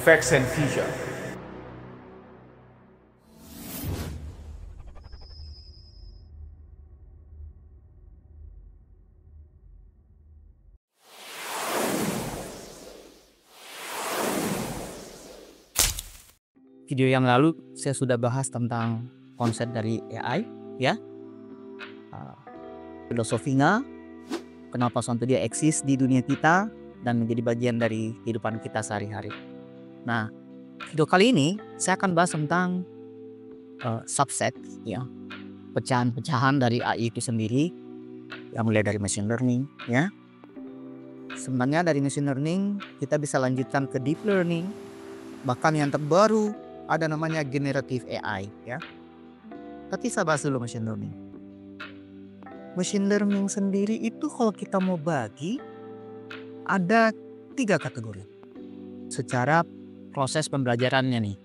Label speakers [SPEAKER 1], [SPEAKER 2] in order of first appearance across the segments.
[SPEAKER 1] effects and feature.
[SPEAKER 2] Video yang lalu saya sudah bahas tentang konsep dari AI, ya, filosofinya, kenapa sampai dia eksis di dunia kita dan menjadi bagian dari kehidupan kita sehari-hari. Nah, video kali ini saya akan bahas tentang subset, ya, pecahan-pecahan dari AI itu sendiri, yang mulai dari machine learning, ya. Sebenarnya dari machine learning kita bisa lanjutkan ke deep learning, bahkan yang terbaru ada namanya generative AI, ya. Tapi saya bahas dulu machine learning. Machine learning sendiri itu kalau kita mau bagi ada 3 kategori. Secara proses pembelajarannya nih.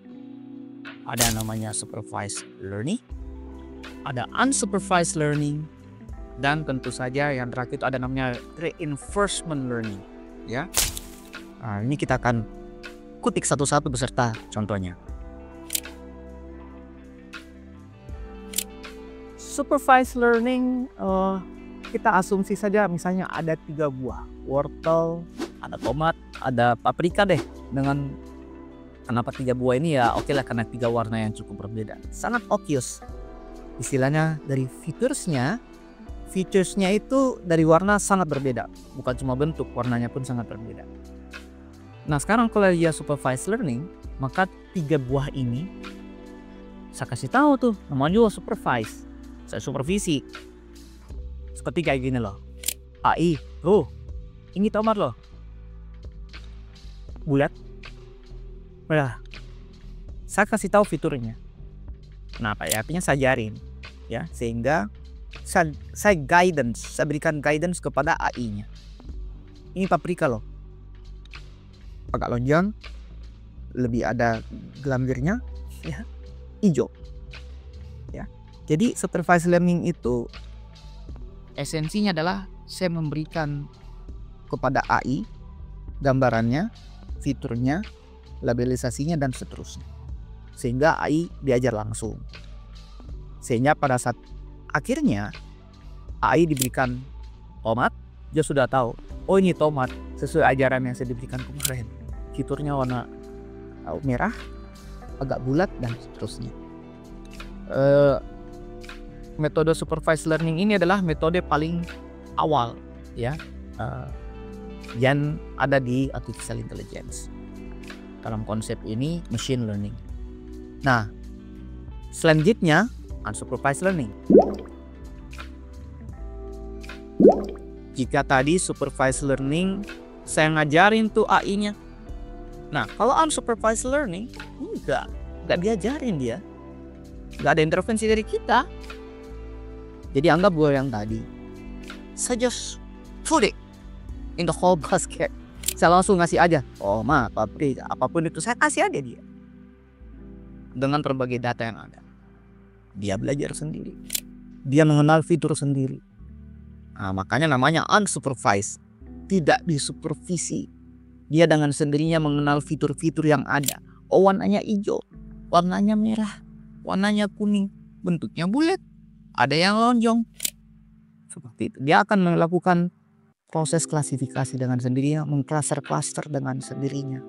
[SPEAKER 2] Ada namanya supervised learning, ada unsupervised learning, dan tentu saja yang terakhir itu ada namanya reinforcement learning, ya. Nah, ini kita akan kutik satu-satu beserta contohnya. Supervised learning, kita asumsi saja misalnya ada 3 buah, wortel, ada tomat, ada paprika deh. Dengan kenapa 3 buah ini, ya oke lah, karena 3 warna yang cukup berbeda, sangat obvious. Istilahnya dari featuresnya itu dari warna sangat berbeda, bukan cuma bentuk, warnanya pun sangat berbeda. Nah sekarang kalau dia supervised learning, maka 3 buah ini saya kasih tahu tuh namanya juga supervised. Saya supervisi seperti kayak gini loh. AI, ini tomat loh, bulat. Nah, saya kasih tahu fiturnya. Kenapa ya? Artinya saya ajarin, ya, sehingga saya guidance, saya berikan guidance kepada AI-nya. Ini paprika loh, agak lonjong, lebih ada gelambirnya, ya, hijau, ya. Jadi supervised learning itu esensinya adalah saya memberikan kepada AI gambarannya, fiturnya, labelisasinya, dan seterusnya. Sehingga AI diajar langsung. Sehingga pada saat akhirnya AI diberikan tomat, dia sudah tahu, oh ini tomat sesuai ajaran yang saya diberikan kemarin. Fiturnya warna merah, agak bulat, dan seterusnya. Metode supervised learning ini adalah metode paling awal, ya, yang ada di artificial intelligence. Dalam konsep ini machine learning. Nah, selanjutnya unsupervised learning. Jika tadi supervised learning saya ngajarin tuh AI-nya. Nah, kalau unsupervised learning enggak diajarin dia. Enggak ada intervensi dari kita. Jadi anggap gue yang tadi, saya just put it in the whole basket. Saya langsung ngasih aja, paprika, apapun itu saya kasih aja dia. Dengan berbagai data yang ada. Dia belajar sendiri. Dia mengenal fitur sendiri. Nah, makanya namanya unsupervised. Tidak disupervisi. Dia dengan sendirinya mengenal fitur-fitur yang ada. Oh, warnanya hijau, warnanya merah, warnanya kuning, bentuknya bulat, ada yang lonjong. Seperti itu. Dia akan melakukan proses klasifikasi dengan sendirinya, mengklaster-klaster dengan sendirinya.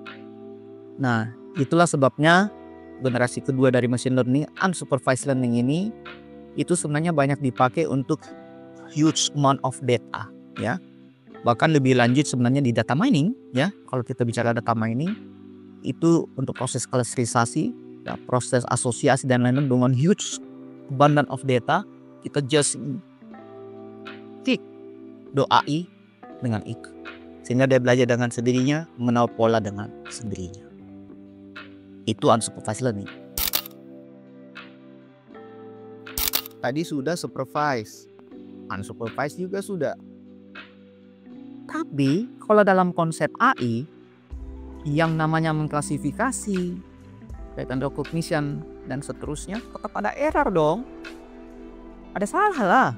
[SPEAKER 2] Nah, itulah sebabnya generasi kedua dari machine learning, unsupervised learning ini, itu sebenarnya banyak dipakai untuk huge amount of data, ya. Bahkan lebih lanjut sebenarnya di data mining, ya. Kalau kita bicara data mining, itu untuk proses klasterisasi, ya, proses asosiasi dan lain-lain dengan huge abundant of data, kita just tick do AI dengan ik, sehingga dia belajar dengan sendirinya, mengenal pola dengan sendirinya. Itu unsupervised learning. Tadi sudah supervised, unsupervised juga sudah. Tapi kalau dalam konsep AI yang namanya mengklasifikasi, pattern recognition, dan seterusnya, tetap ada error dong. Ada salah lah.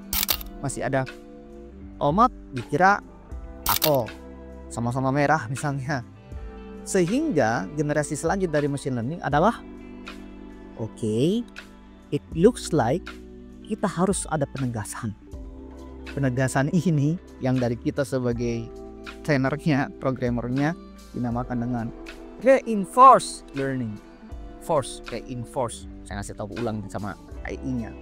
[SPEAKER 2] Masih ada tomat dikira apel, sama-sama merah misalnya. Sehingga generasi selanjutnya dari machine learning adalah it looks like kita harus ada penegasan. Penegasan ini yang dari kita sebagai trainernya, programmernya dinamakan dengan reinforced learning. Reinforce. Saya ngasih tahu ulang sama AI-nya.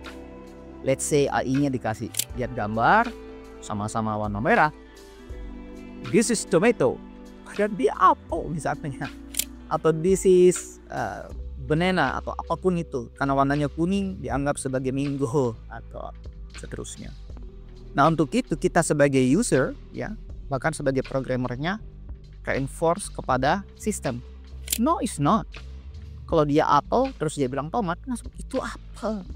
[SPEAKER 2] Let's say AI-nya dikasih lihat gambar sama-sama warna merah. This is tomato. Dan dia apple misalnya. Atau this is banana atau apapun itu. Karena warnanya kuning dianggap sebagai mango atau seterusnya. Nah, untuk itu kita sebagai user ya, bahkan sebagai programmernya reinforce kepada sistem. No, it's not. Kalau dia apel terus dia bilang tomat, langsung itu apel.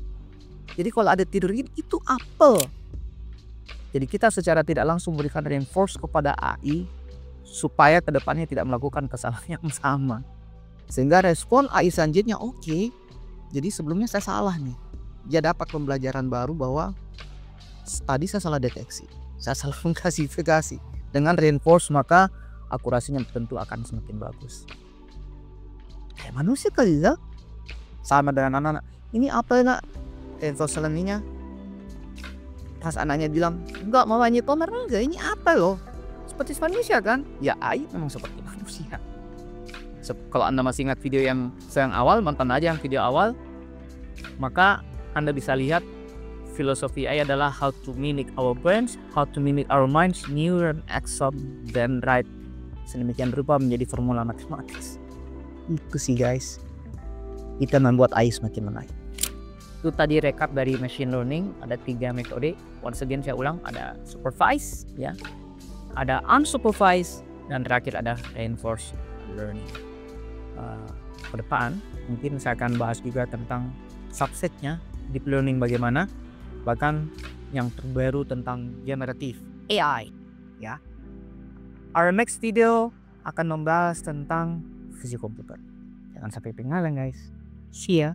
[SPEAKER 2] Jadi kalau ada tidur itu apel. Jadi kita secara tidak langsung berikan reinforce kepada AI supaya kedepannya tidak melakukan kesalahan yang sama. Sehingga respon AI selanjutnya oke. Jadi sebelumnya saya salah nih. Dia dapat pembelajaran baru bahwa tadi saya salah deteksi, saya salah mengklasifikasi. Dengan reinforce maka akurasinya tentu akan semakin bagus. Kayak manusia kali ya. Sama dengan anak-anak. Ini apa nak? Reinforce learningnya. Pas anaknya bilang, enggak mamanya tomat enggak, ini apa loh? Seperti manusia kan? Ya AI memang seperti manusia. Kalau Anda masih ingat video yang awal, nonton aja yang video awal. Maka Anda bisa lihat filosofi AI adalah how to mimic our brains, how to mimic our minds, neuron, axon, then right. Sedemikian rupa menjadi formula matematis. Itu sih guys, kita membuat AI semakin menarik. Itu tadi recap dari machine learning. Ada 3 metode. Once again saya ulang, ada supervised ya, ada unsupervised, dan terakhir ada reinforced learning. Ke depan mungkin saya akan bahas juga tentang subsetnya deep learning bagaimana, bahkan yang terbaru tentang generative AI ya. Our next video akan membahas tentang fisik komputer. Jangan sampai ketinggalan guys. See ya.